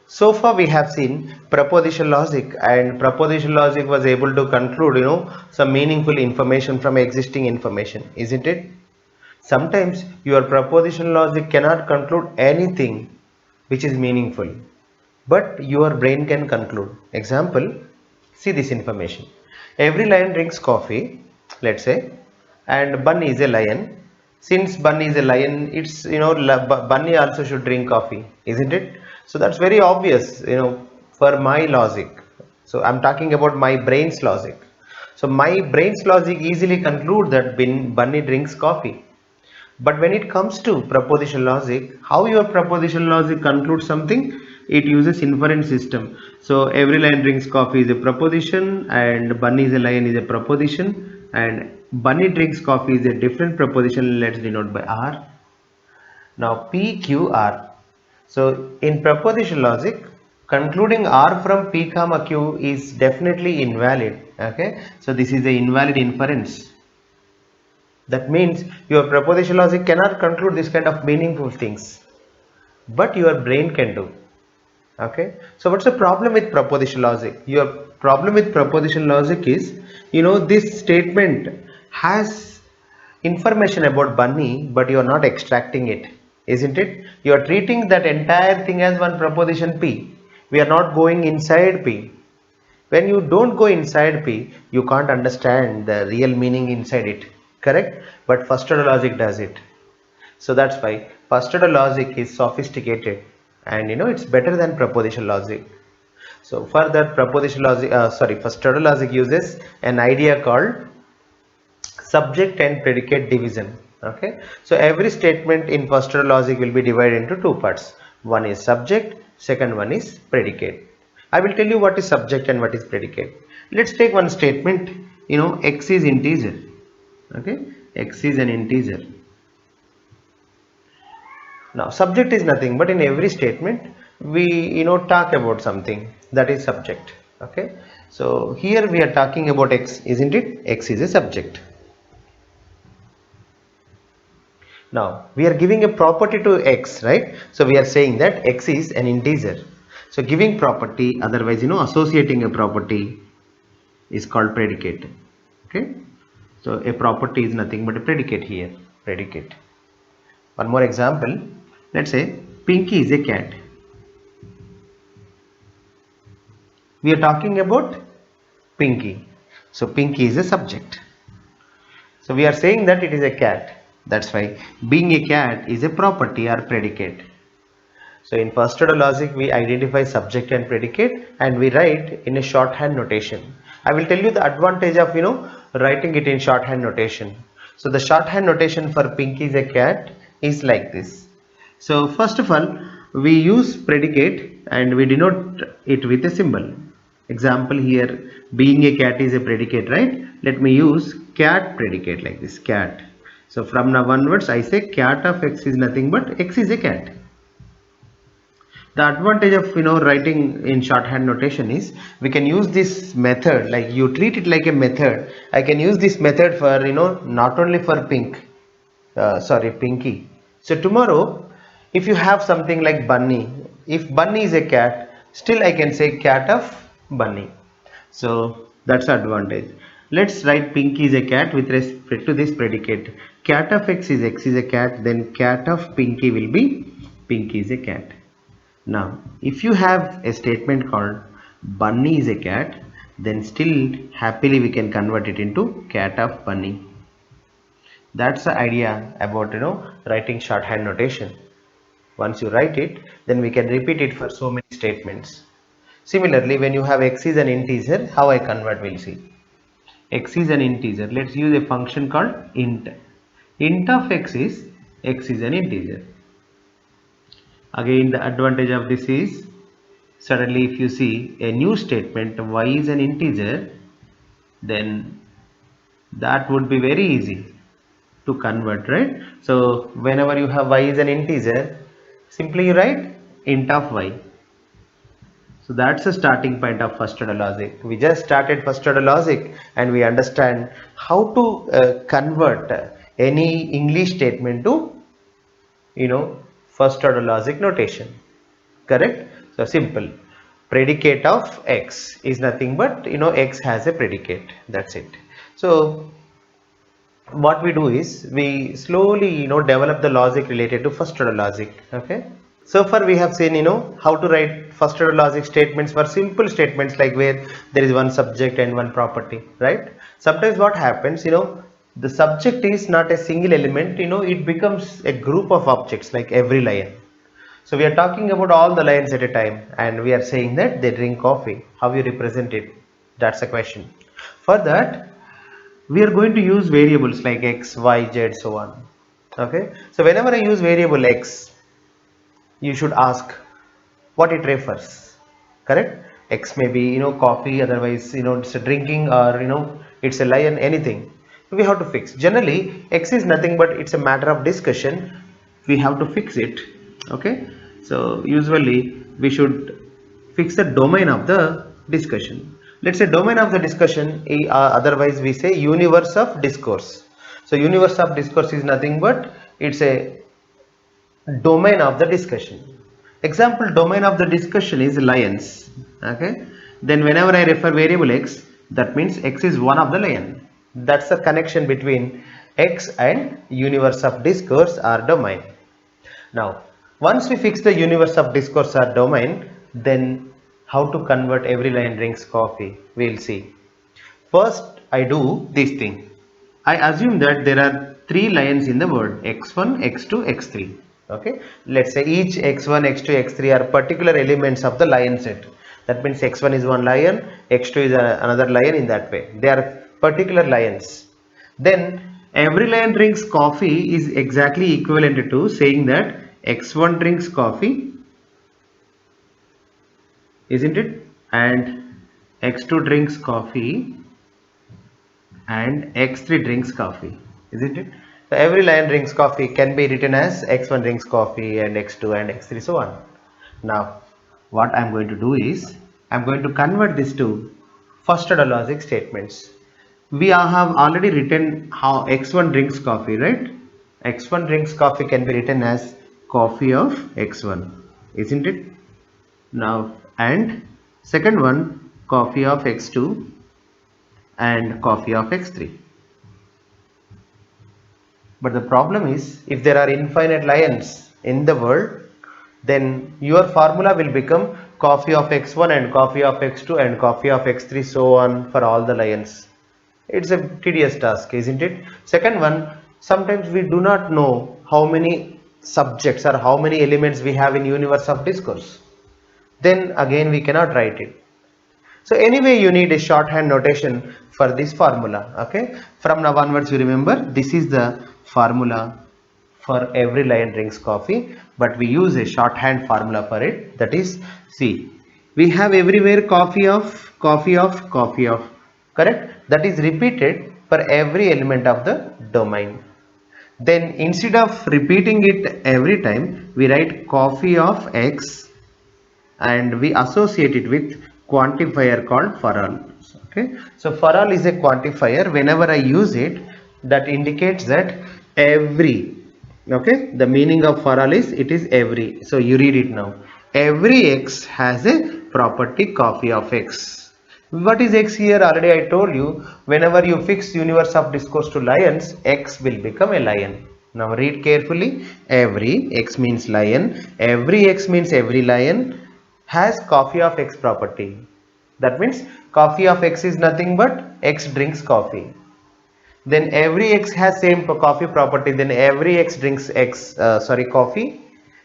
So far we have seen proposition logic, and proposition logic was able to conclude some meaningful information from existing information, isn't it? Sometimes your proposition logic cannot conclude anything which is meaningful, but your brain can conclude. Example, see this information. Every lion drinks coffee, let's say, and Bunny is a lion. Since Bunny is a lion, it's Bunny also should drink coffee, isn't it? So that's very obvious, for my logic. So I'm talking about my brain's logic. So my brain's logic easily conclude that Bunny drinks coffee. But when it comes to proposition logic, how your proposition logic concludes something? It uses inference system. So every lion drinks coffee is a proposition, and Bunny is a lion is a proposition, and Bunny drinks coffee is a different proposition. Let's denote by R. Now PQR. So in proposition logic, concluding R from P comma Q is definitely invalid. Okay. So this is a invalid inference. That means your proposition logic cannot conclude this kind of meaningful things, but your brain can do. Okay. So what's the problem with proposition logic? Your problem with proposition logic is, this statement has information about Bunny, but you are not extracting it, isn't it? You are treating that entire thing as one proposition P. We are not going inside P. When you don't go inside P, you can't understand the real meaning inside it, correct? But first order logic does it. So that's why first order logic is sophisticated, and it's better than proposition logic. So for that proposition logic, first order logic uses an idea called subject and predicate division. Okay, so every statement in first order logic will be divided into two parts. One is subject, second one is predicate. I will tell you what is subject and what is predicate. Let's take one statement, x is integer. Okay, x is an integer. Now subject is nothing but in every statement we talk about something, that is subject. Okay, so here we are talking about x, isn't it? X is a subject. Now we are giving a property to x, right? So we are saying that x is an integer. So giving property, otherwise associating a property, is called predicate. Okay, so a property is nothing but a predicate here, predicate. One more example, let's say Pinky is a cat. We are talking about Pinky, so Pinky is a subject. So we are saying that it is a cat. That's why being a cat is a property or predicate. So in first order logic, we identify subject and predicate, and we write in a shorthand notation. I will tell you the advantage of writing it in shorthand notation. So the shorthand notation for Pinky is a cat is like this. So first of all, we use predicate and we denote it with a symbol. Example here, being a cat is a predicate, right? Let me use cat predicate like this, cat. So from now onwards, I say cat of x is nothing but x is a cat. The advantage of writing in shorthand notation is we can use this method, like you treat it like a method. I can use this method for not only for Pinky. So tomorrow if you have something like Bunny, if Bunny is a cat, still I can say cat of Bunny. So that's the advantage. Let's write Pinky is a cat with respect to this predicate. Cat of x is a cat, then cat of Pinky will be Pinky is a cat. Now if you have a statement called Bunny is a cat, then still happily we can convert it into cat of Bunny. That's the idea about writing shorthand notation. Once you write it, then we can repeat it for so many statements. Similarly, when you have x is an integer, how I convert, we'll see. X is an integer. Let's use a function called int. Int of x is an integer. Again, the advantage of this is, suddenly if you see a new statement y is an integer, then that would be very easy to convert, right? So whenever you have y is an integer, simply you write int of y. So that's the starting point of first order logic. We just started first order logic and we understand how to convert any English statement to first order logic notation, correct? So simple. Predicate of X is nothing but, X has a predicate. That's it. So what we do is we slowly, develop the logic related to first order logic. Okay. So far we have seen, how to write first order logic statements for simple statements like where there is one subject and one property, right? Sometimes what happens, the subject is not a single element, it becomes a group of objects like every lion. So we are talking about all the lions at a time and we are saying that they drink coffee. How you represent it? That's a question. For that, we are going to use variables like x, y, z, so on. Okay. So whenever I use variable x, you should ask what it refers. Correct? X may be, coffee, otherwise, it's a drinking or, it's a lion, anything. We have to fix. Generally, x is nothing but it's a matter of discussion. We have to fix it. Okay. So usually we should fix the domain of the discussion. Let's say domain of the discussion, otherwise we say universe of discourse. So universe of discourse is nothing but it's a domain of the discussion. Example, domain of the discussion is lions. Okay. Then whenever I refer variable x, that means x is one of the lion. That's the connection between x and universe of discourse or domain. Now, once we fix the universe of discourse or domain, then how to convert every lion drinks coffee, we'll see. First, I do this thing. I assume that there are three lions in the world, x1, x2, x3. Okay, let's say each x1, x2, x3 are particular elements of the lion set. That means x1 is one lion, x2 is another lion, in that way. They are particular lions. Then every lion drinks coffee is exactly equivalent to saying that x1 drinks coffee, isn't it? And x2 drinks coffee and x3 drinks coffee, isn't it? So every lion drinks coffee can be written as x1 drinks coffee and x2 and x3 so on. Now what I'm going to do is I'm going to convert this to first order logic statements. We have already written how x1 drinks coffee, right? X1 drinks coffee can be written as coffee of x1, isn't it? Now and second one, coffee of x2 and coffee of x3. But the problem is, if there are infinite lions in the world, then your formula will become coffee of x1 and coffee of x2 and coffee of x3 so on for all the lions. It's a tedious task, isn't it? Second one, sometimes we do not know how many subjects or how many elements we have in universe of discourse. Then again we cannot write it. So anyway, you need a shorthand notation for this formula. Okay, from now onwards you remember this is the formula for every lion drinks coffee, but we use a shorthand formula for it. That is, see, we have everywhere coffee of, coffee of, coffee of, correct? That is repeated for every element of the domain. Then instead of repeating it every time, we write coffee of x and we associate it with quantifier called for all. Okay, so for all is a quantifier. Whenever I use it, that indicates that every, okay, the meaning of for all is it is every. So you read it now. Every x has a property coffee of x. What is x here? Already I told you, whenever you fix universe of discourse to lions, x will become a lion. Now read carefully. Every x means lion, every x means every lion has coffee of x property. That means coffee of x is nothing but x drinks coffee. Then every x has same coffee property. Then every x drinks coffee,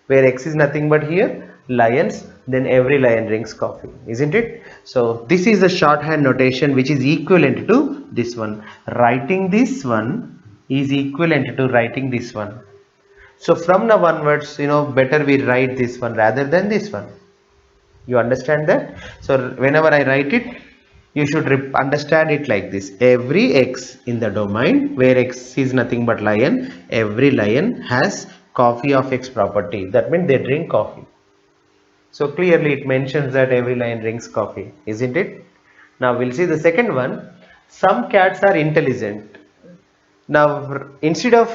where x is nothing but here lions. Then every lion drinks coffee, isn't it? So this is the shorthand notation which is equivalent to this one. Writing this one is equivalent to writing this one. So from now onwards, better we write this one rather than this one. You understand that? So whenever I write it, you should understand it like this. Every x in the domain where x is nothing but lion, every lion has coffee of x property. That means they drink coffee. So clearly it mentions that every lion drinks coffee, isn't it? Now we'll see the second one. Some cats are intelligent. Now instead of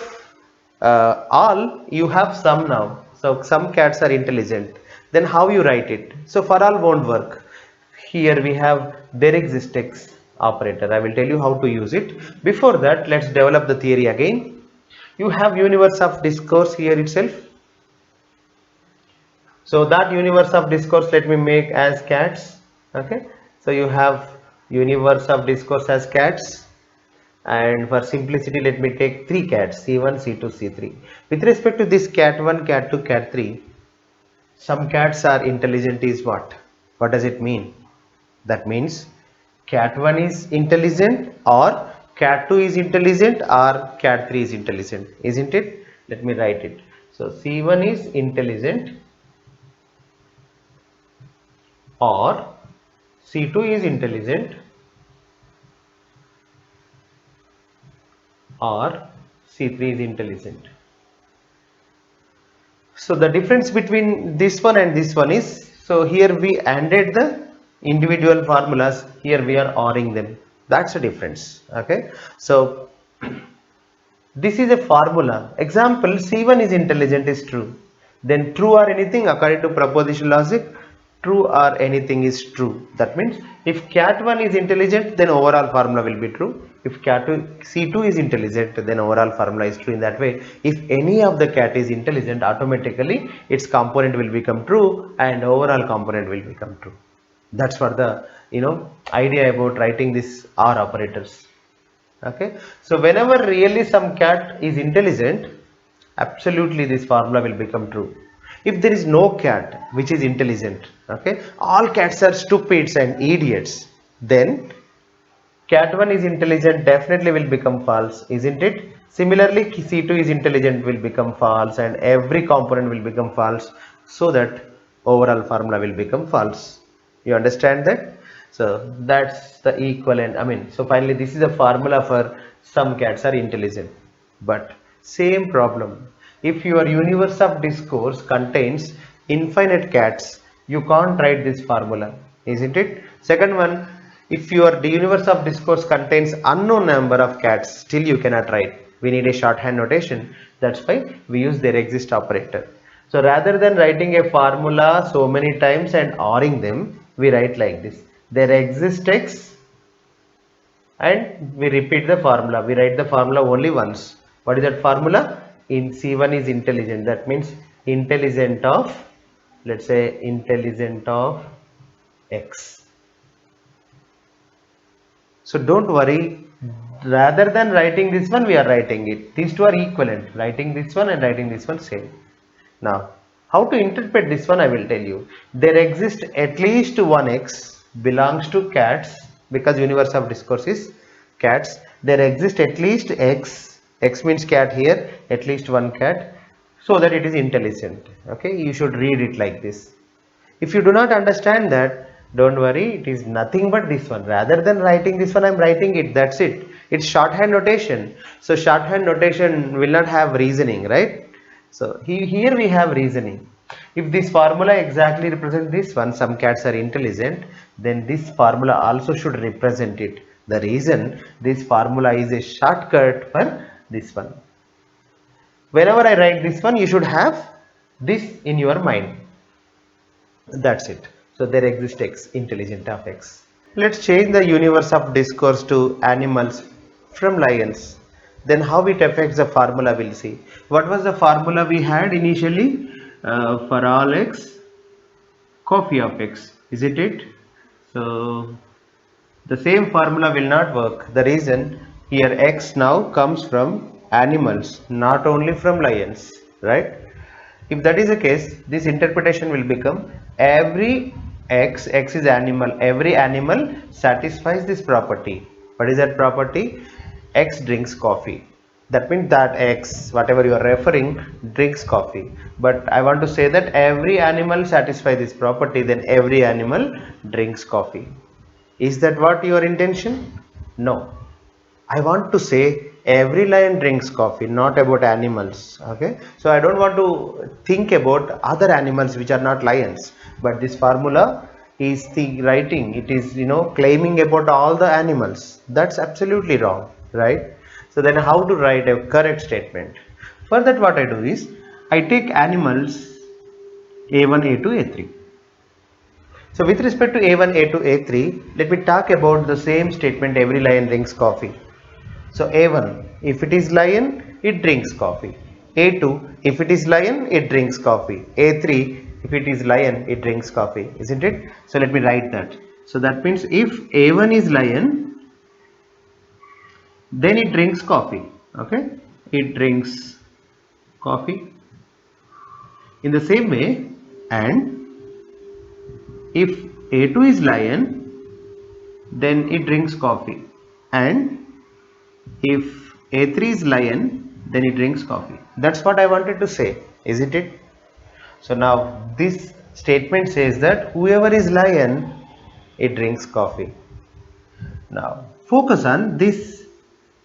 all, you have some now. So some cats are intelligent. Then how you write it? So for all won't work. Here we have there exists X operator. I will tell you how to use it. Before that, let's develop the theory again. You have universe of discourse here itself. So that universe of discourse, let me make as cats. Okay. So you have universe of discourse as cats, and for simplicity let me take three cats, C1, C2, C3. With respect to this cat 1, cat 2, cat 3, some cats are intelligent is what does it mean? That means cat 1 is intelligent, or cat 2 is intelligent, or cat 3 is intelligent, isn't it? Let me write it. So C1 is intelligent, or C2 is intelligent, or C3 is intelligent. So the difference between this one and this one is, so here we ANDed the individual formulas, here we are ORing them. That's the difference. Okay. So this is a formula. Example, C1 is intelligent is true. Then true or anything according to proposition logic, true or anything is true. That means if cat 1 is intelligent, then overall formula will be true. If cat 2, C2 is intelligent, then overall formula is true. In that way, if any of the cat is intelligent, automatically its component will become true and overall component will become true. That's what the idea about writing this OR operators. Okay. So whenever really some cat is intelligent, absolutely this formula will become true. If there is no cat which is intelligent, okay, all cats are stupids and idiots, then cat 1 is intelligent definitely will become false, isn't it? Similarly, C2 is intelligent will become false, and every component will become false, so that overall formula will become false. You understand that? So that's the equivalent. I mean, so finally this is a formula for some cats are intelligent. But same problem. If your universe of discourse contains infinite cats, you can't write this formula, isn't it? Second one, if your universe of discourse contains unknown number of cats, still you cannot write. We need a shorthand notation. That's why we use there exists operator. So rather than writing a formula so many times and ORing them, we write like this. There exists X, and we repeat the formula. We write the formula only once. What is that formula? In C1 is intelligent. That means intelligent of, let's say intelligent of X. So don't worry, rather than writing this one, we are writing it. These two are equivalent, writing this one and writing this one same. Now, how to interpret this one I will tell you. There exists at least one X belongs to cats, because universe of discourse is cats. There exists at least X, X means cat here, at least one cat, so that it is intelligent. Okay, you should read it like this. If you do not understand that, don't worry, it is nothing but this one. Rather than writing this one, I am writing it, that's it. It's shorthand notation. So shorthand notation will not have reasoning, right? So here we have reasoning. If this formula exactly represents this one, some cats are intelligent, then this formula also should represent it. The reason this formula is a shortcut for this one. Whenever I write this one, you should have this in your mind. That's it. So there exists X, intelligent of X. Let's change the universe of discourse to animals from lions. Then how it affects the formula we'll see. What was the formula we had initially? For all X, coffee of X, isn't it? So the same formula will not work. The reason here X now comes from animals, not only from lions, right? If that is the case, this interpretation will become every X is animal, every animal satisfies this property. What is that property? X drinks coffee. That means that X, whatever you are referring, drinks coffee. But I want to say that every animal satisfies this property, then every animal drinks coffee. Is that what your intention? No. I want to say every lion drinks coffee, not about animals. Okay, so I don't want to think about other animals which are not lions. But this formula is the writing. It is claiming about all the animals. That's absolutely wrong, right? So then how to write a correct statement? For that, what I do is I take animals A1, A2, A3. So with respect to A1, A2, A3, let me talk about the same statement, every lion drinks coffee. So A1, if it is lion, it drinks coffee. A2, if it is lion, it drinks coffee. A3, if it is lion, it drinks coffee, isn't it? So let me write that. So that means if A1 is lion, then it drinks coffee. Okay, it drinks coffee. In the same way, and if A2 is lion, then it drinks coffee, and if A3 is lion, then it drinks coffee. That's what I wanted to say, isn't it? So now this statement says that whoever is lion, it drinks coffee. Now focus on this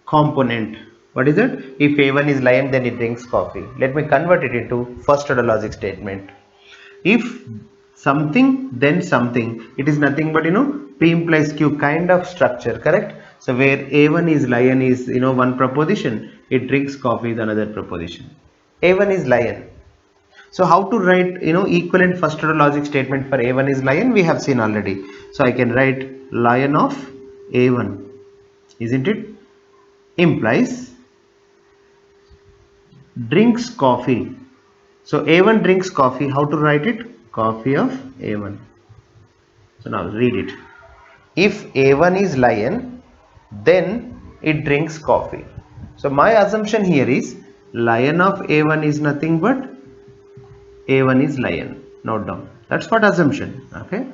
component. What is it? If A1 is lion, then it drinks coffee. Let me convert it into first order logic statement. If something, then something, it is nothing but P implies Q kind of structure, correct? So where A1 is lion is one proposition, it drinks coffee is another proposition. A1 is lion. So how to write equivalent first order logic statement for A1 is lion, we have seen already. So I can write lion of A1, isn't it, implies drinks coffee. So A1 drinks coffee, how to write it? Coffee of A1. So now read it. If A1 is lion, then it drinks coffee. So my assumption here is lion of A1 is nothing but A1 is lion. Note down. That's what assumption. Okay.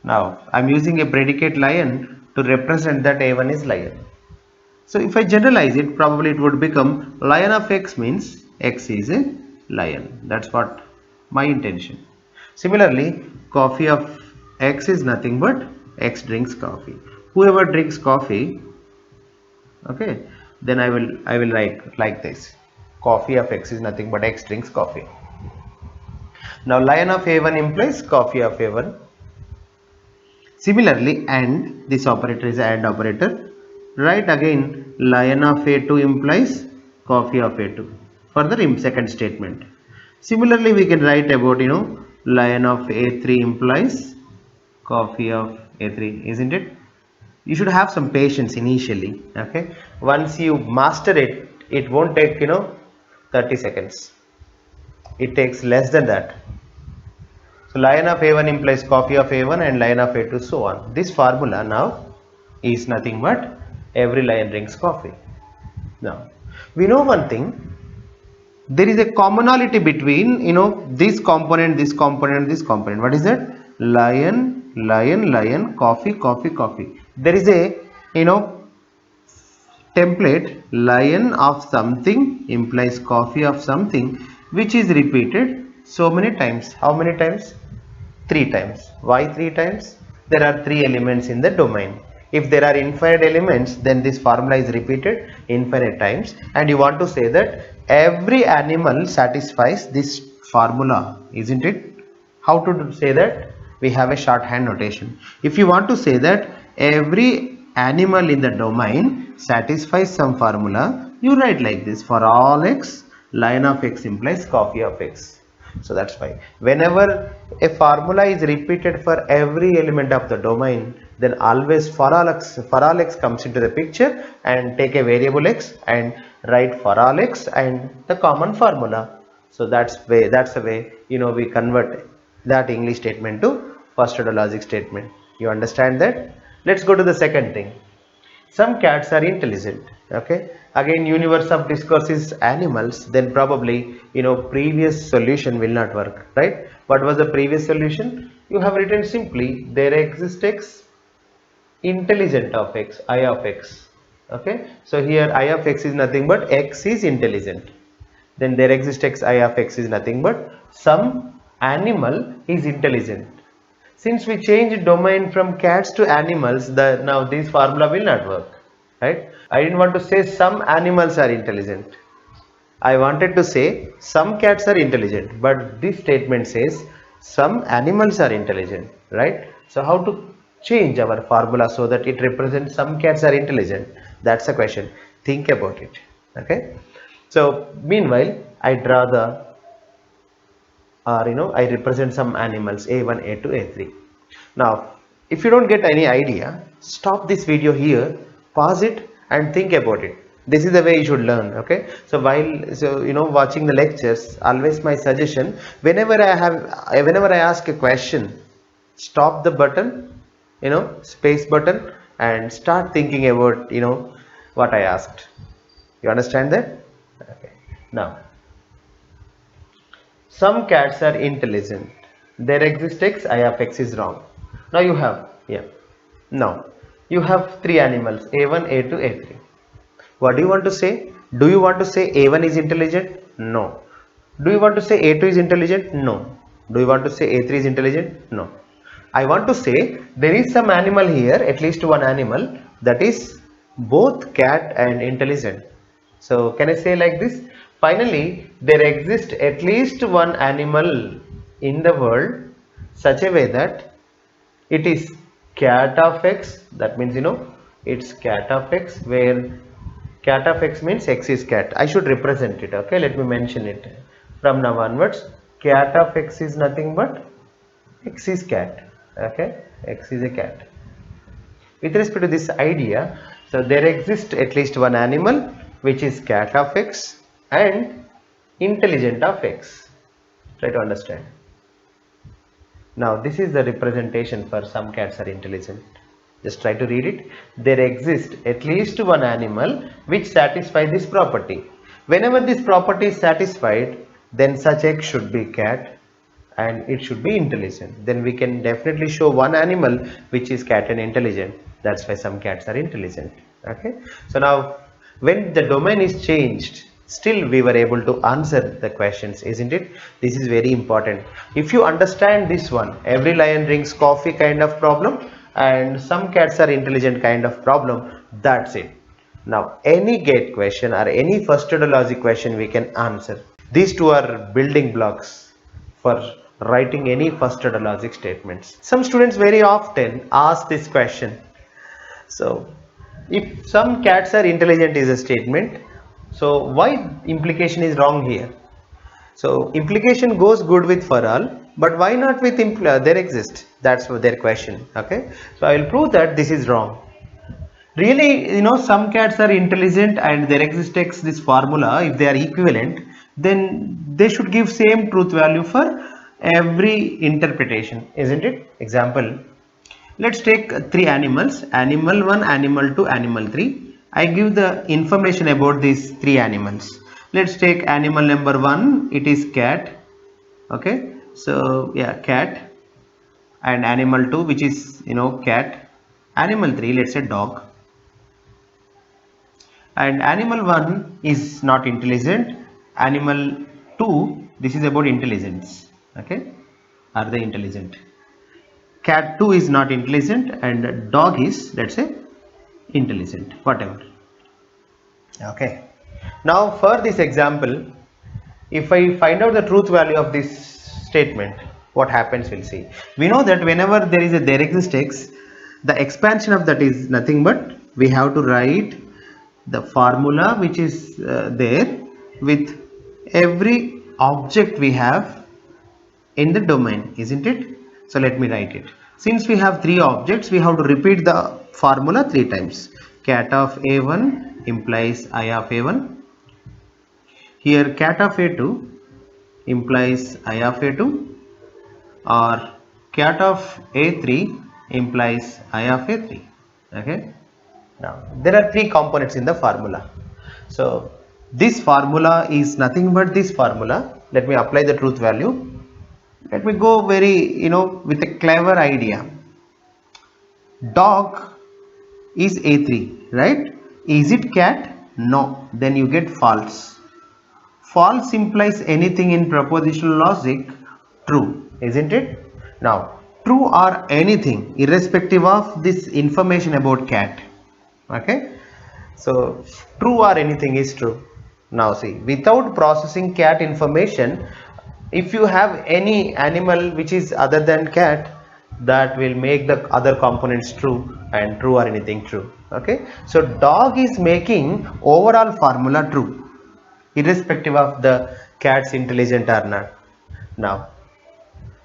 Now I'm using a predicate lion to represent that A1 is lion. So if I generalize it, probably it would become lion of X means X is a lion. That's what my intention. Similarly, coffee of X is nothing but X drinks coffee. Whoever drinks coffee, okay, then I will write like this. Coffee of X is nothing but X drinks coffee. Now lion of A1 implies coffee of A1. Similarly, and this operator is AND operator. Write again lion of A2 implies coffee of A2 for the second statement. Similarly, we can write about lion of A3 implies coffee of A3, isn't it? You should have some patience initially. Okay, once you master it, it won't take 30 seconds. It takes less than that. So lion of A1 implies coffee of A1 and lion of A2 so on. This formula now is nothing but every lion drinks coffee. Now we know one thing, there is a commonality between this component, this component, this component. What is that? Lion, lion, lion, coffee, coffee, coffee. There is a template lion of something implies coffee of something, which is repeated so many times. How many times? 3 times. Why 3 times? There are 3 elements in the domain. If there are infinite elements, then this formula is repeated infinite times, and you want to say that every animal satisfies this formula, isn't it? How to say that? We have a shorthand notation. If you want to say that every animal in the domain satisfies some formula, you write like this: for all x, lion of x implies coffee of x. So that's why whenever a formula is repeated for every element of the domain, then always for all x comes into the picture, and take a variable x and write for all x and the common formula. So that's the way we convert that English statement to first order logic statement. You understand that? Let's go to the second thing. Some cats are intelligent. Okay, again, universe of discourse is animals, then probably previous solution will not work, right? What was the previous solution? You have written simply there exists x intelligent of x, I of x. Okay, so here I of x is nothing but x is intelligent. Then there exists x, I of x is nothing but some animal is intelligent. Since we changed domain from cats to animals, now this formula will not work, right? I didn't want to say some animals are intelligent. I wanted to say some cats are intelligent, but this statement says some animals are intelligent, right? So how to change our formula so that it represents some cats are intelligent? That's the question. Think about it. Okay. So meanwhile, I draw the or I represent some animals A1, A2, A3. Now, if you don't get any idea, stop this video here, pause it and think about it. This is the way you should learn. Okay, so while watching the lectures, always my suggestion, whenever I ask a question, stop the button, space button, and start thinking about what I asked. You understand that? Okay. Now, some cats are intelligent. There exists X, I of X is wrong. Now you have, yeah. Now you have three animals A1, A2, A3. What do you want to say? Do you want to say A1 is intelligent? No. Do you want to say A2 is intelligent? No. Do you want to say A3 is intelligent? No. I want to say there is some animal here, at least one animal, that is both cat and intelligent. So can I say like this? Finally, there exists at least one animal in the world such a way that it is cat of X. That means it's cat of X, where cat of X means X is cat. I should represent it. Okay, let me mention it from now onwards. Cat of X is nothing but X is cat. Okay, X is a cat. With respect to this idea, so there exists at least one animal which is cat of X and intelligent of X. Try to understand. Now this is the representation for some cats are intelligent. Just try to read it. There exists at least one animal which satisfies this property. Whenever this property is satisfied, then such X should be cat and it should be intelligent. Then we can definitely show one animal which is cat and intelligent. That's why some cats are intelligent. Okay. So now when the domain is changed, still we were able to answer the questions, isn't it? This is very important. If you understand this one, every lion drinks coffee kind of problem and some cats are intelligent kind of problem, that's it. Now any gate question or any first order logic question we can answer. These two are building blocks for writing any first order logic statements. Some students very often ask this question. So if some cats are intelligent is a statement, so why implication is wrong here? So implication goes good with for all, but why not with there exist? That's their question. Okay, so I will prove that this is wrong. Really, some cats are intelligent and there exists this formula. If they are equivalent, then they should give same truth value for every interpretation, isn't it? Example, let's take three animals, animal 1, animal 2, animal 3. I give the information about these three animals. Let's take animal number 1, it is cat. Okay, so yeah, cat. And animal 2, which is cat. Animal 3, let's say dog. And animal 1 is not intelligent. Animal 2, this is about intelligence. Okay, are they intelligent? Cat 2 is not intelligent and dog is, let's say, intelligent, whatever. Okay, now for this example, if I find out the truth value of this statement, what happens we'll see. We know that whenever there exists X, the expansion of that is nothing but we have to write the formula which is there with every object we have in the domain, isn't it? So let me write it. Since we have three objects, we have to repeat the formula 3 times. Cat of A1 implies I of A1. Here cat of A2 implies I of A2, or cat of A3 implies I of A3. Okay. Now there are three components in the formula. So this formula is nothing but this formula. Let me apply the truth value. Let me go very with a clever idea. Dog is A3, right? Is it cat? No. Then you get false. False implies anything in propositional logic true, isn't it? Now true or anything irrespective of this information about cat. Okay, so true or anything is true. Now see, without processing cat information, if you have any animal which is other than cat, that will make the other components true and true or anything true. Okay, so dog is making overall formula true irrespective of the cat's intelligent or not. Now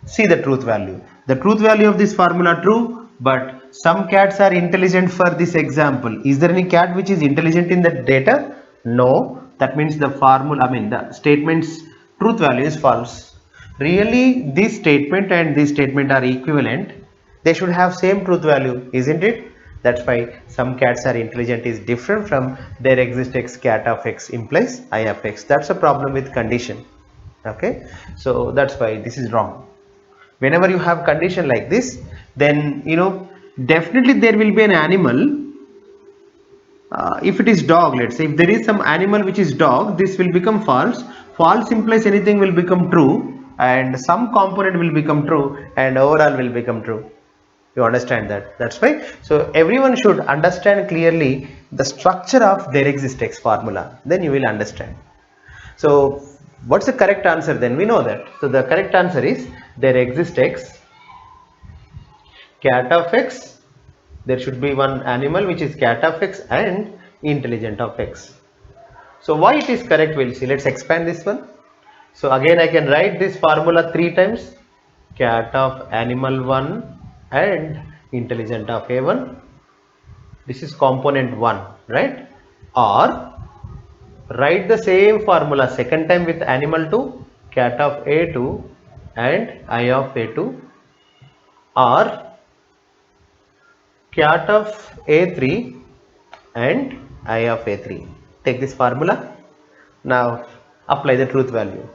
See the truth value. The truth value of this formula true, but some cats are intelligent for this example. Is there any cat which is intelligent in the data? No. That means the formula, the statement's truth value is false. Really, this statement and this statement are equivalent. They should have same truth value, isn't it? That's why some cats are intelligent is different from there exists x cat of x implies I of x. That's a problem with condition. Okay, so that's why this is wrong. Whenever you have condition like this, then definitely there will be an animal. If it is dog, let's say if there is some animal which is dog, this will become false. False implies anything will become true, and some component will become true, and overall will become true. You understand that? That's why, so everyone should understand clearly the structure of there exists x formula, then you will understand. So what's the correct answer then? We know that. So the correct answer is there exists x cat of x. There should be one animal which is cat of x and intelligent of x. So why it is correct, we'll see. Let's expand this one. So again I can write this formula 3 times. Cat of animal 1 and intelligent of a1. This is component 1, right? Or write the same formula second time with animal 2, cat of a2 and I of a2, or cat of a3 and I of a3. Take this formula. Now apply the truth value.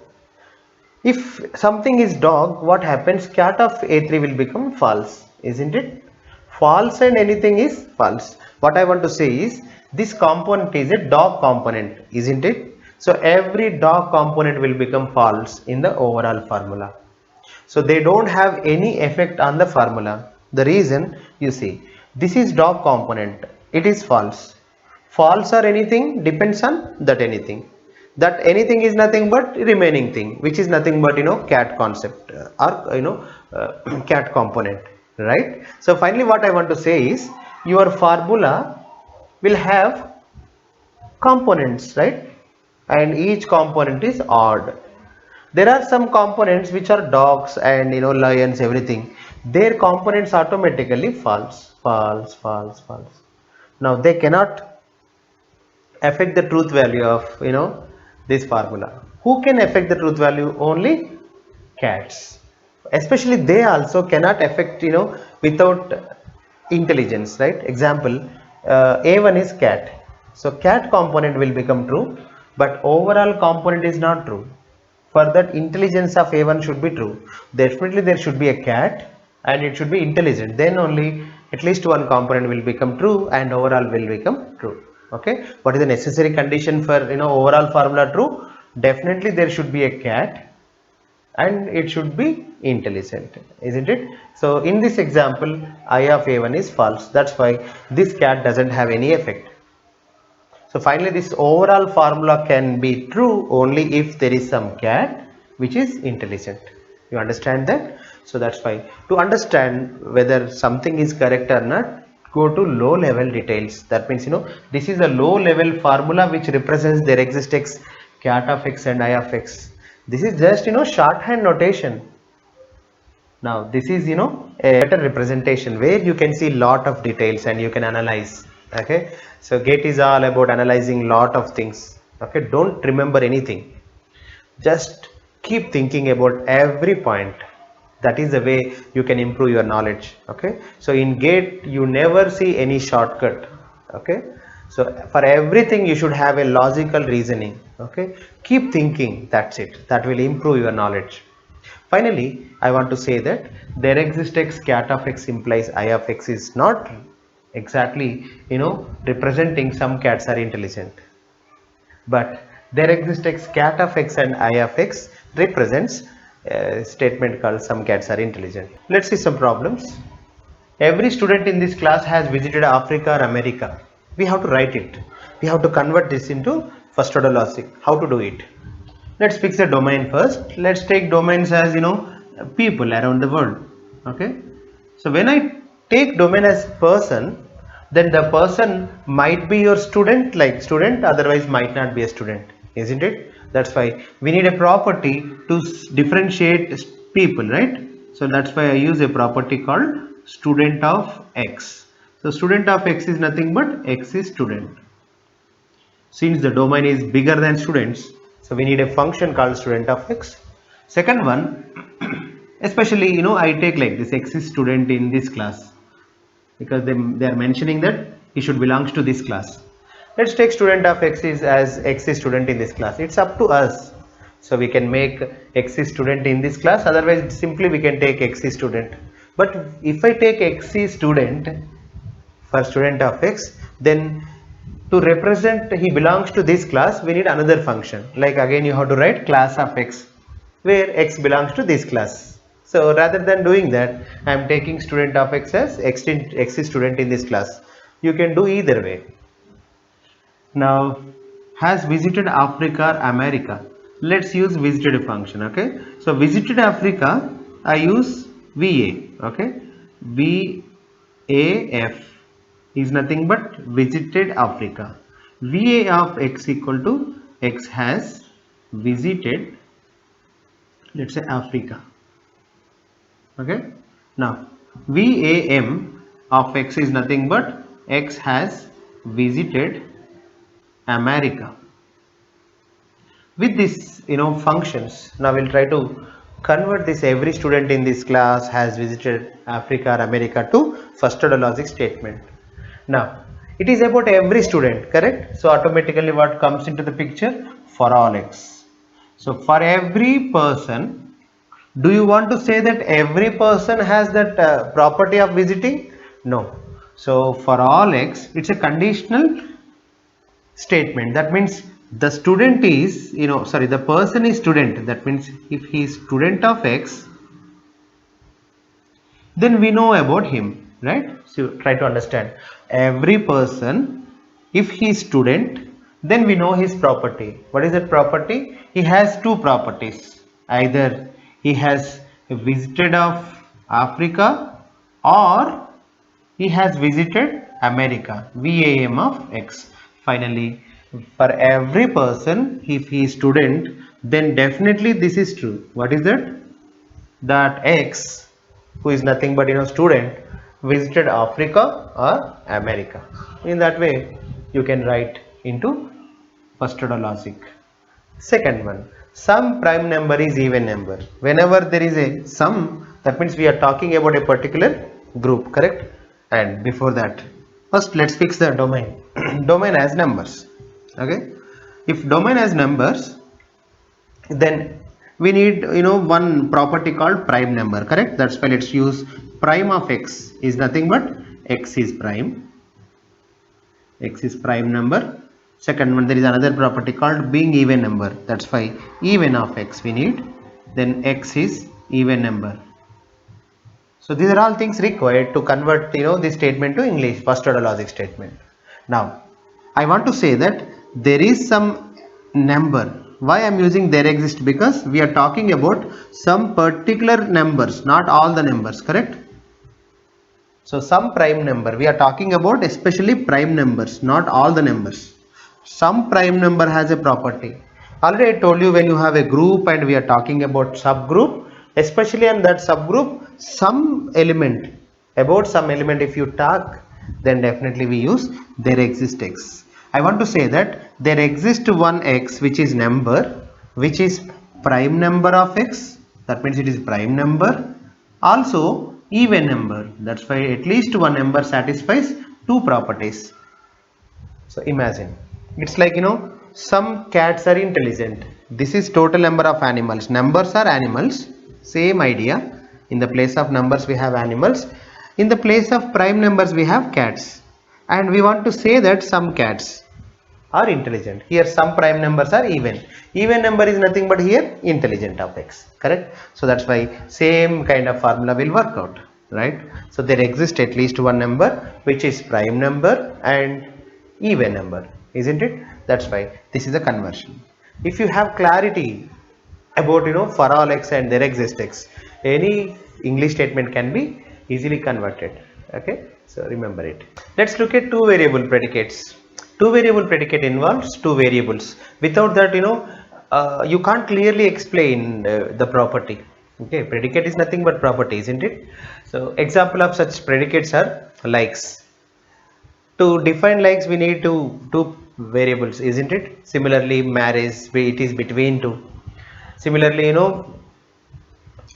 If something is dog, what happens? Cat of a3 will become false, isn't it? False and anything is false. What I want to say is this component is a dog component, isn't it? So every dog component will become false in the overall formula. So they don't have any effect on the formula. The reason, you see, this is dog component, it is false. False or anything depends on that anything. That anything is nothing but remaining thing, which is nothing but cat concept or cat component, right? So finally what I want to say is your formula will have components, right? And each component is odd. There are some components which are dogs and lions, everything. Their components automatically false. Now they cannot affect the truth value of this formula. Who can affect the truth value? Only cats. Especially they also cannot affect without intelligence, right? Example, a1 is cat. So cat component will become true, but overall component is not true. For that, intelligence of a1 should be true. Definitely there should be a cat and it should be intelligent. Then only at least one component will become true and overall will become true. Okay, what is the necessary condition for overall formula true? Definitely there should be a cat and it should be intelligent, isn't it? So in this example I of a1 is false. That's why this cat doesn't have any effect. So finally this overall formula can be true only if there is some cat which is intelligent. You understand that? So that's why to understand whether something is correct or not, go to low level details. That means this is a low level formula which represents there exists x cat of x and I of x. This is just shorthand notation. Now this is a better representation where you can see lot of details and you can analyze. Okay, so GATE is all about analyzing lot of things. Okay, don't remember anything, just keep thinking about every point. That is the way you can improve your knowledge. Okay, so in GATE you never see any shortcut. Okay, so for everything you should have a logical reasoning. Okay, keep thinking, that's it, that will improve your knowledge. Finally I want to say that there exists x cat of x implies I of x is not exactly representing some cats are intelligent, but there exists x cat of x and I of x represents a statement called some cats are intelligent. Let's see some problems. Every student in this class has visited Africa or America. We have to write it. We have to convert this into first order logic. How to do it? Let's fix a domain first. Let's take domains as people around the world. Okay, so when I take domain as person, then the person might be your student, like student, otherwise might not be a student, isn't it? That's why we need a property to differentiate people, right? So that's why I use a property called student of x. So student of x is nothing but x is student. Since the domain is bigger than students, so we need a function called student of x. Second one, especially I take like this x is student in this class, because they are mentioning that he should belongs to this class. Let's take student of x is as x is student in this class. It's up to us. So we can make x is student in this class, otherwise simply we can take x is student. But if I take x is student for student of x, then to represent he belongs to this class, we need another function. Like again you have to write class of x, where x belongs to this class. So rather than doing that, I am taking student of x as x is student in this class. You can do either way. Now, has visited Africa or America. Let's use visited function. Okay, so visited Africa, I use VA. Okay, VAF is nothing but visited Africa. VA of x equal to x has visited, let's say, Africa. Okay, now VAM of x is nothing but x has visited America. With this functions, now we'll try to convert this every student in this class has visited Africa or America to first order logic statement. Now it is about every student, correct? So automatically what comes into the picture? For all x. So for every person, do you want to say that every person has that property of visiting? No. So for all x, it's a conditional statement. That means the student is the person is student. That means if he is student of x, then we know about him, right? So try to understand, every person, if he is student, then we know his property. What is that property? He has two properties. Either he has visited of Africa, or he has visited America. VAM of x. Finally, for every person, if he is student, then definitely this is true. What is that? That x, who is nothing but student, visited Africa or America. In that way, you can write into first order logic. Second one, some prime number is even number. Whenever there is a sum, that means we are talking about a particular group, correct? And before that, first let's fix the domain. Domain has numbers. Okay, if domain has numbers, then we need one property called prime number, correct? That's why let's use prime of x is nothing but x is prime. X is prime number. Second one, there is another property called being even number. That's why even of x we need. Then x is even number. So these are all things required to convert this statement to English first order logic statement. Now I want to say that there is some number. Why I am using there exist? Because we are talking about some particular numbers, not all the numbers, correct? So some prime number, we are talking about especially prime numbers, not all the numbers. Some prime number has a property. Already I told you, when you have a group and we are talking about subgroup, especially on that subgroup, some element, about some element if you talk, then definitely we use there exists x. I want to say that there exists one x which is number, which is prime number of x. That means it is prime number. Also even number. That's why at least one number satisfies two properties. So imagine, it's like some cats are intelligent. This is total number of animals. Numbers are animals. Same idea. In the place of numbers we have animals. In the place of prime numbers we have cats. And we want to say that some cats are intelligent. Here some prime numbers are even. Even number is nothing but here intelligent of x, correct? So that's why same kind of formula will work out, right? So there exists at least one number which is prime number and even number, isn't it? That's why this is a conversion. If you have clarity about for all x and there exists x, any English statement can be easily converted. Okay, so remember it. Let's look at two variable predicates. Two variable predicate involves two variables. Without that you can't clearly explain the property. Okay, predicate is nothing but property, isn't it? So example of such predicates are likes. To define likes, we need two variables, isn't it? Similarly, marriage, it is between two. Similarly,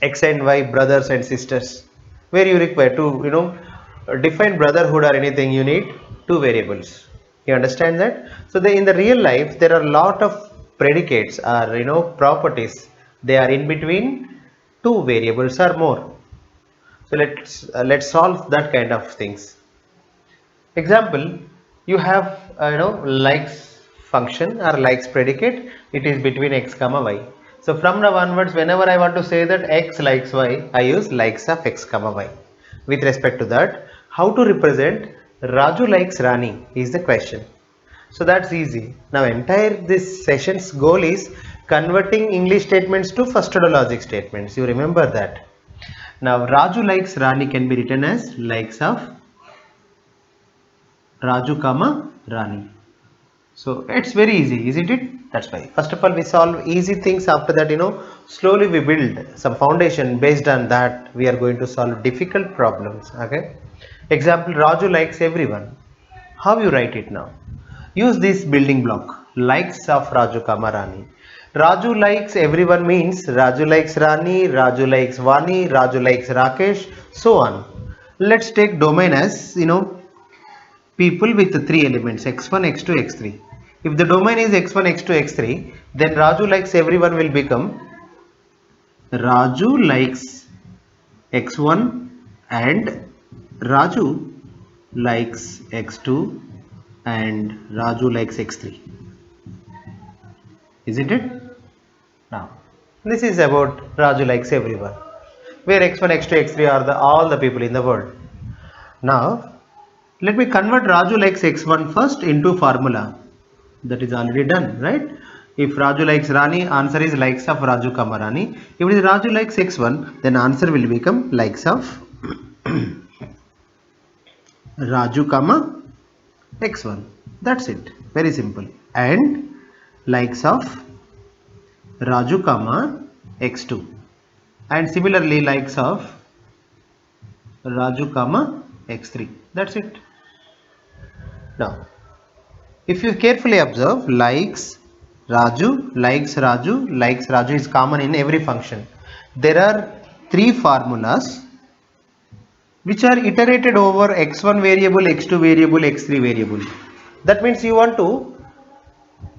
X and Y, brothers and sisters, where you require to, define brotherhood or anything, you need two variables. You understand that? So in the real life, there are a lot of predicates or, properties. They are in between two variables or more. So let's solve that kind of things. Example, you have likes function or likes predicate. It is between x comma y. So from now onwards, whenever I want to say that x likes y, I use likes of x comma y. With respect to that, how to represent Raju likes Rani is the question. So that's easy. Now entire this session's goal is converting English statements to first order logic statements. You remember that. Now Raju likes Rani can be written as likes of Raju comma Rani. So it's very easy, isn't it? That's why. First of all, we solve easy things. After that, slowly we build some foundation. Based on that, we are going to solve difficult problems. Okay. Example: Raju likes everyone. How you write it now? Use this building block. Likes of Raju comma Rani. Raju likes everyone means Raju likes Rani, Raju likes Vani, Raju likes Rakesh, so on. Let's take domain as people with the three elements x1, x2, x3. If the domain is x1, x2, x3, then Raju likes everyone will become Raju likes x1 and Raju likes x2 and Raju likes x3. Isn't it? Now, this is about Raju likes everyone, where x1, x2, x3 are all the people in the world. Now, let me convert Raju likes x1 first into formula. That is already done, right? If Raju likes Rani, answer is likes of Raju comma Rani. If it is Raju likes x1, then answer will become likes of Raju comma x1. That's it. Very simple. And likes of Raju comma x2. And similarly likes of Raju comma x3. That's it. Now, if you carefully observe, likes Raju is common in every function. There are three formulas which are iterated over x1 variable, x2 variable, x3 variable. That means you want to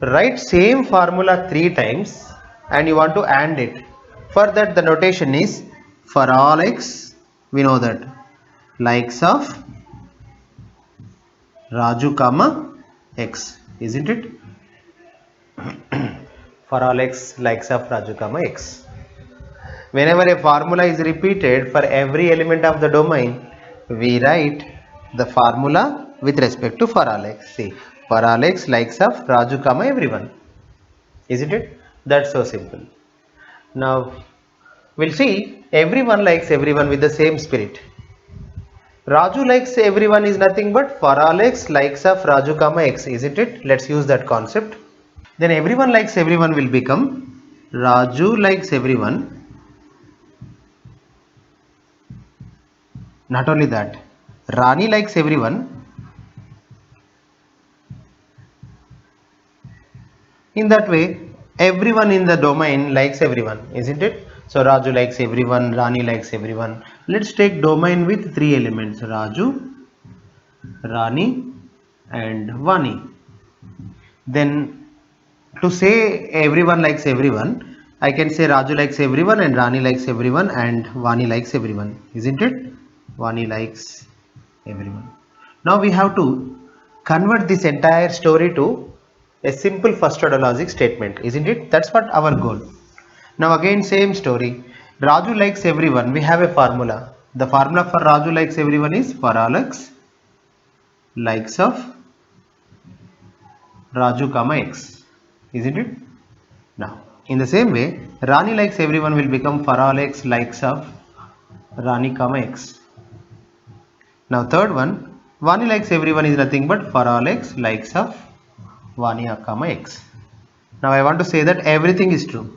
write same formula three times and you want to AND it. For that, the notation is for all x, we know that likes of Raju comma x, isn't it? For all x, likes of Raju comma x. Whenever a formula is repeated for every element of the domain, we write the formula with respect to for all x. See, for all x, likes of Raju comma everyone. Isn't it? That's so simple. Now, we'll see everyone likes everyone with the same spirit. Raju likes everyone is nothing but for all x, likes of Raju comma x, isn't it? Let's use that concept. Then everyone likes everyone will become Raju likes everyone. Not only that, Rani likes everyone. In that way, everyone in the domain likes everyone, isn't it? So Raju likes everyone, Rani likes everyone. Let's take domain with three elements: Raju, Rani, and Vani. Then to say everyone likes everyone, I can say Raju likes everyone and Rani likes everyone and Vani likes everyone, isn't it? Vani likes everyone. Now we have to convert this entire story to a simple first order logic statement, isn't it? That's what our goal. Now again same story. Raju likes everyone. We have a formula. The formula for Raju likes everyone is for all x likes of Raju comma x, isn't it? Now in the same way, Rani likes everyone will become for all x likes of Rani comma x. Now third one, Vani likes everyone is nothing but for all x likes of Vani comma x. Now I want to say that everything is true.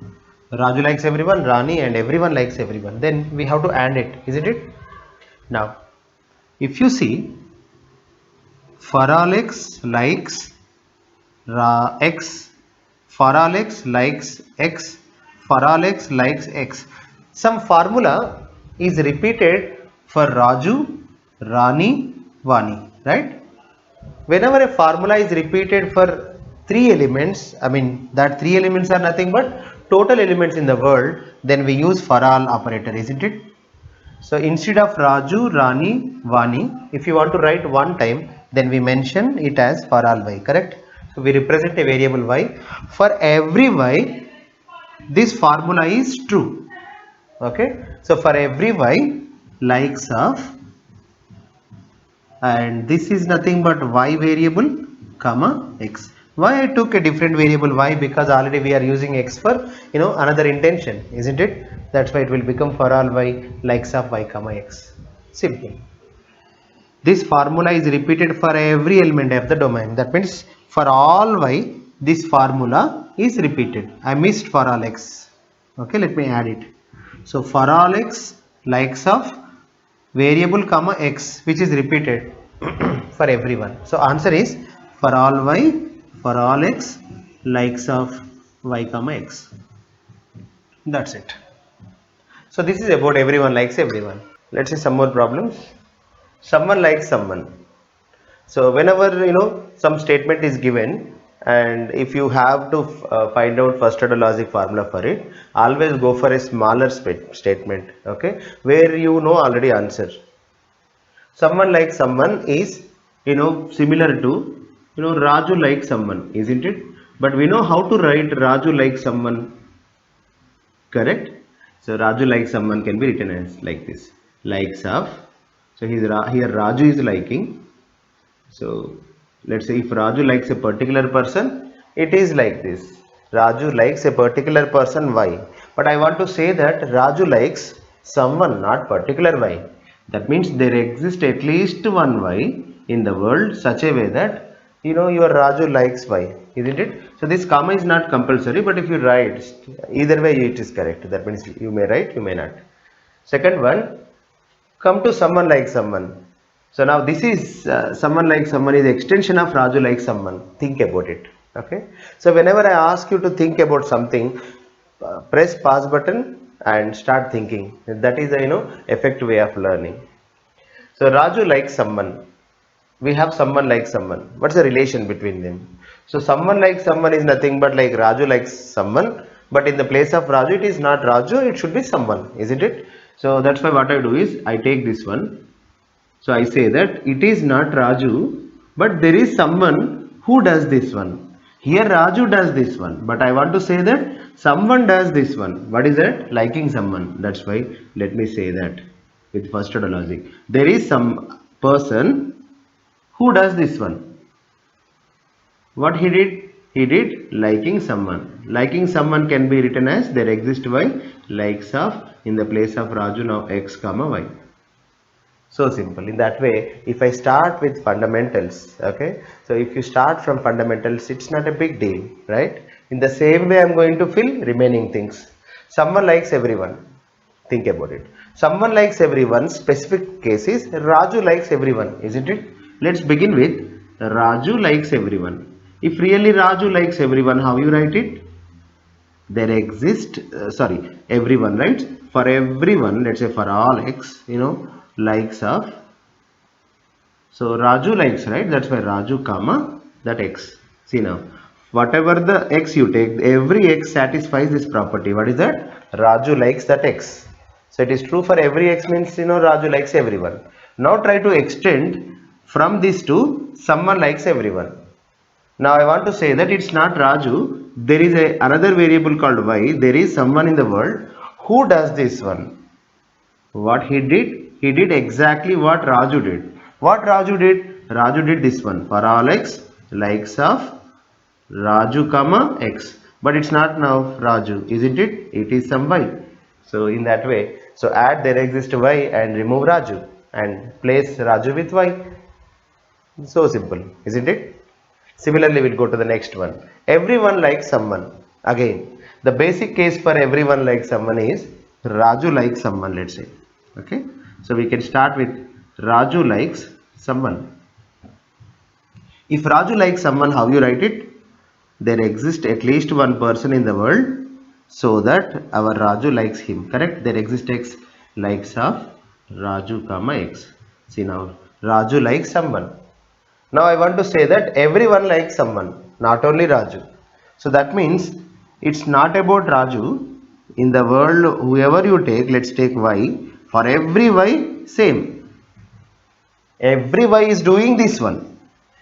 Raju likes everyone, Rani and everyone likes everyone. Then we have to add it, isn't it? Now, if you see, for all x likes x, for all x likes x, for all x likes x. Some formula is repeated for Raju, Rani, Vani, right? Whenever a formula is repeated for three elements, I mean that three elements are nothing but total elements in the world, then we use for all operator, isn't it? So instead of Raju, Rani, Vani, if you want to write one time, then we mention it as for all y, correct? So we represent a variable y. For every y, this formula is true. Okay. So for every y, likes of, and this is nothing but y variable, comma x. Why I took a different variable y? Because already we are using x for another intention, isn't it? That's why it will become for all y likes of y comma x. Simple. This formula is repeated for every element of the domain. That means for all y, this formula is repeated. I missed for all x. Okay, let me add it. So for all x, likes of variable comma x, which is repeated for everyone. So answer is for all y, for all x, likes of y comma x. That's it. So this is about everyone likes everyone. Let's see some more problems. Someone likes someone. So whenever some statement is given, and if you have to find out first order logic formula for it, always go for a smaller statement, okay, where you know already answer. Someone likes someone is similar to Raju likes someone, isn't it? But we know how to write Raju likes someone, correct? So Raju likes someone can be written as like this, likes of. So here Raju is liking. So let's say if Raju likes a particular person, it is like this. Raju likes a particular person Y. But I want to say that Raju likes someone, not particular Y. That means there exists at least one Y in the world such a way that your Raju likes Y, isn't it? So this comma is not compulsory, but if you write either way it is correct. That means you may write, you may not. Second one, come to someone like someone. So now this is someone like someone is extension of Raju like someone. Think about it. Okay. So whenever I ask you to think about something, press pause button and start thinking. That is a effective way of learning. So Raju likes someone. We have someone like someone. What's the relation between them? So someone like someone is nothing but like Raju likes someone. But in the place of Raju, it is not Raju. It should be someone, isn't it? So that's why what I do is I take this one. So I say that it is not Raju, but there is someone who does this one. Here Raju does this one, but I want to say that someone does this one. What is that? Liking someone. That's why let me say that with first order logic. There is some person who does this one. What he did? He did liking someone. Liking someone can be written as there exists y likes of in the place of Raju now x comma y. So simple. In that way, if I start with fundamentals, okay, so if you start from fundamentals, it's not a big deal, right? In the same way, I'm going to fill remaining things. Someone likes everyone. Think about it. Someone likes everyone. Specific case is Raju likes everyone, isn't it? Let's begin with Raju likes everyone. If really Raju likes everyone, how you write it? There exist, everyone, right? For everyone, let's say for all x, likes of. So Raju likes, right? That's why Raju comma that x. See now, whatever the x you take, every x satisfies this property. What is that? Raju likes that x. So it is true for every x means Raju likes everyone. Now try to extend from this to someone likes everyone. Now I want to say that it's not Raju. There is another variable called y. There is someone in the world who does this one. What he did exactly what Raju did. What Raju did? Raju did this one. For all x, likes of Raju comma x. But it's not now Raju, isn't it? It is some y. So in that way, so add there exists y and remove Raju and place Raju with y. So simple, isn't it? Similarly, we'll go to the next one. Everyone likes someone. Again, The basic case for everyone like someone is Raju likes someone, let's say. Okay, so we can start with Raju likes someone. If Raju likes someone, how you write it? There exists at least one person in the world so that our Raju likes him. Correct? There exists X likes of Raju comma X. See now, Raju likes someone. Now I want to say that everyone likes someone, not only Raju. So that means it's not about Raju. In the world, whoever you take, let's take Y. For every Y, same. Every Y is doing this one.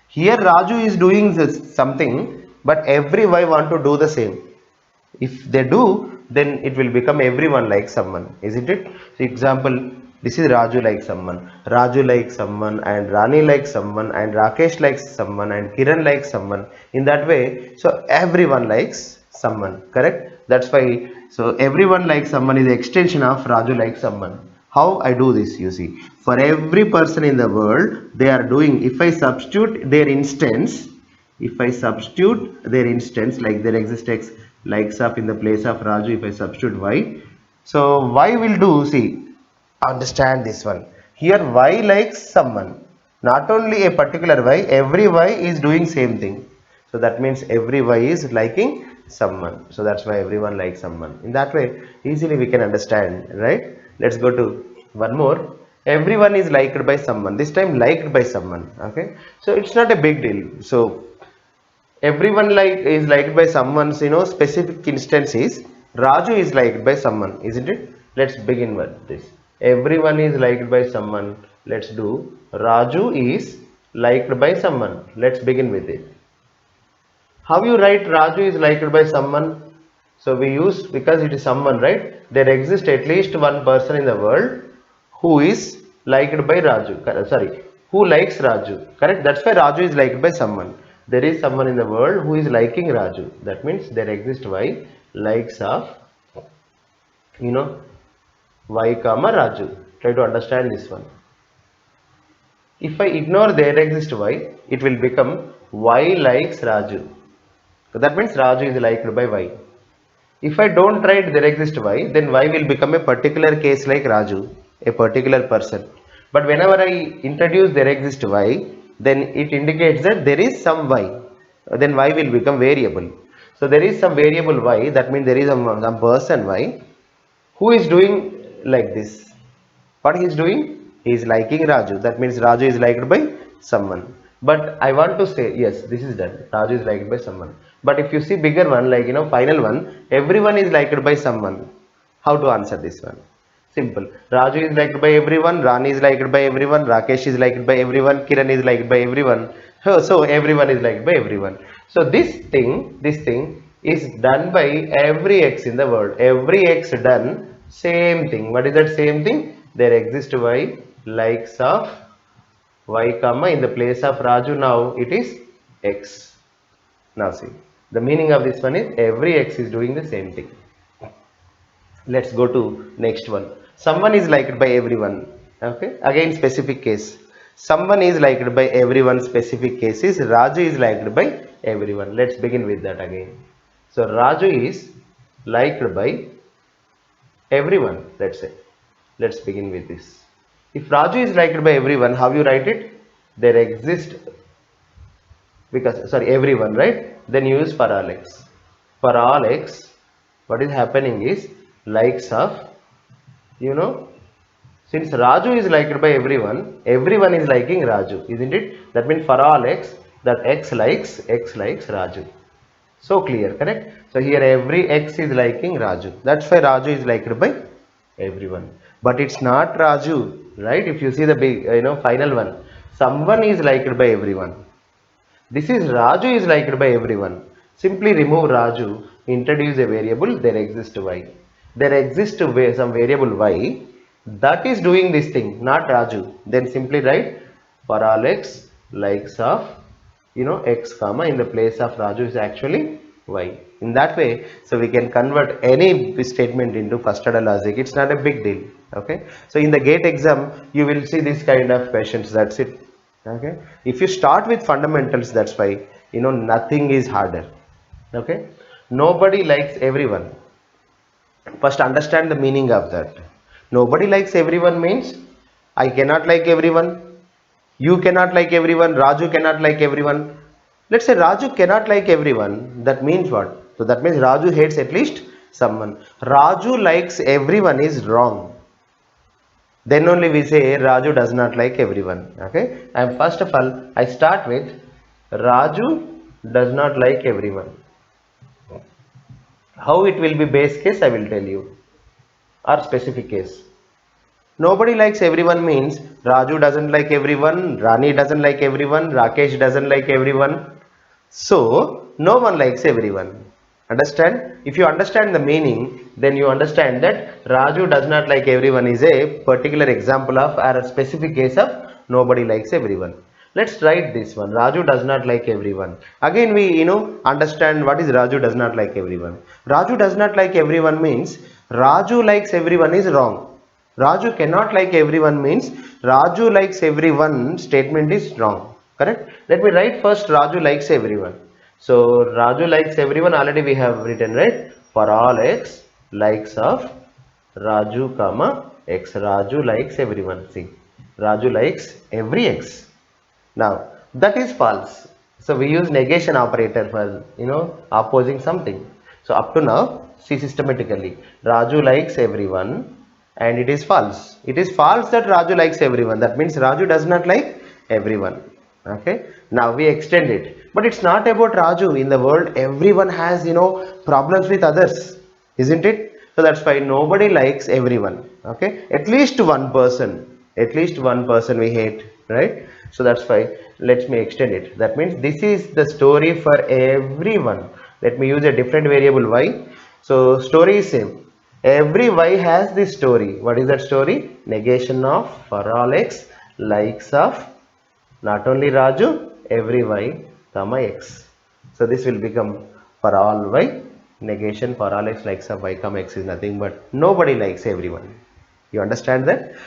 Here Raju is doing this something, but every Y want to do the same. If they do, then it will become everyone likes someone, isn't it? So example, this is Raju likes someone, Raju likes someone, and Rani likes someone, and Rakesh likes someone, and Kiran likes someone. In that way, so everyone likes someone, correct? That's why, so everyone likes someone is the extension of Raju likes someone. How I do this, you see, for every person in the world, they are doing, if I substitute their instance, like there exists X likes of in the place of Raju, if I substitute Y, so Y will do, see, understand this one. Here Y likes someone, not only a particular Y, every Y is doing same thing. So that means every Y is liking someone. So that's why everyone likes someone. In that way, easily we can understand, right? Let's go to one more. Everyone is liked by someone. This time liked by someone. Okay. So it's not a big deal. So everyone is liked by someone's specific instance is Raju is liked by someone, isn't it? Let's begin with this. Everyone is liked by someone. Let's do Raju is liked by someone. Let's begin with it. How you write Raju is liked by someone? So we use, because it is someone, right? There exists at least one person in the world who is liked by Raju. Sorry, who likes Raju. Correct? That's why Raju is liked by someone. There is someone in the world who is liking Raju. That means there exists Y likes of Y comma Raju. Try to understand this one. If I ignore there exists Y, it will become Y likes Raju. So that means Raju is liked by Y. If I don't write there exists Y, then Y will become a particular case like Raju, a particular person. But whenever I introduce there exists Y, then it indicates that there is some Y. Then Y will become variable. So there is some variable Y, that means there is some person Y who is doing like this. What he is doing? He is liking Raju. That means Raju is liked by someone. But I want to say, yes, this is done. Raju is liked by someone. But if you see bigger one, like final one, everyone is liked by someone. How to answer this one? Simple. Raju is liked by everyone, Rani is liked by everyone, Rakesh is liked by everyone, Kiran is liked by everyone. So everyone is liked by everyone. So this thing is done by every X in the world. Every X done, same thing. What is that same thing? There exists Y likes of Y comma in the place of Raju, now it is X. Now see, the meaning of this one is every X is doing the same thing. Let's go to next one. Someone is liked by everyone. Okay, again specific case. Someone is liked by everyone. Specific case is Raju is liked by everyone. Let's begin with that again. So Raju is liked by everyone. Let's say. Let's begin with this. If Raju is liked by everyone, how you write it? There exists, because sorry, everyone, right? Then use for all X. For all X, what is happening is likes of, since Raju is liked by everyone, everyone is liking Raju, isn't it? That means for all X, that X likes Raju. So clear, correct? So here every X is liking Raju. That's why Raju is liked by everyone. But it's not Raju, right? If you see the big, final one, someone is liked by everyone. This is Raju is liked by everyone. Simply remove Raju, introduce a variable, there exists Y. There exists some variable Y that is doing this thing, not Raju. Then simply write for all X likes of, X comma in the place of Raju is actually Y. In that way, so we can convert any statement into first order logic. It's not a big deal. Okay. So in the GATE exam, you will see this kind of questions. That's it. Okay. If you start with fundamentals, that's why nothing is harder. Okay. Nobody likes everyone. First understand the meaning of that. Nobody likes everyone means I cannot like everyone, you cannot like everyone, Raju cannot like everyone. Let's say Raju cannot like everyone, that means what? So that means Raju hates at least someone. Raju likes everyone is wrong. Then only we say Raju does not like everyone. Okay, and first of all I start with Raju does not like everyone. How it will be base case I will tell you, or specific case. Nobody likes everyone means Raju doesn't like everyone, Rani doesn't like everyone, Rakesh doesn't like everyone. So no one likes everyone. Understand? If you understand the meaning, then you understand that Raju does not like everyone is a particular example of or a specific case of nobody likes everyone. Let's write this one. Raju does not like everyone. Again we understand what is Raju does not like everyone. Raju does not like everyone means Raju likes everyone is wrong. Raju cannot like everyone means Raju likes everyone statement is wrong. Correct? Let me write first Raju likes everyone. So Raju likes everyone already we have written, right? For all x likes of Raju comma x. Raju likes everyone. See, Raju likes every x. Now that is false. So we use negation operator for opposing something. So up to now see systematically Raju likes everyone and it is false. It is false that Raju likes everyone. That means Raju does not like everyone. Okay. Now we extend it. But it's not about Raju. In the world everyone has problems with others. Isn't it? So that's why nobody likes everyone. Okay. At least one person we hate, right? So that's why let me extend it. That means this is the story for everyone. Let me use a different variable y. So story is same. Every y has this story. What is that story? Negation of for all x likes of not only Raju, every y comma x. So this will become for all y, negation for all x likes of y comma x is nothing but nobody likes everyone. You understand that?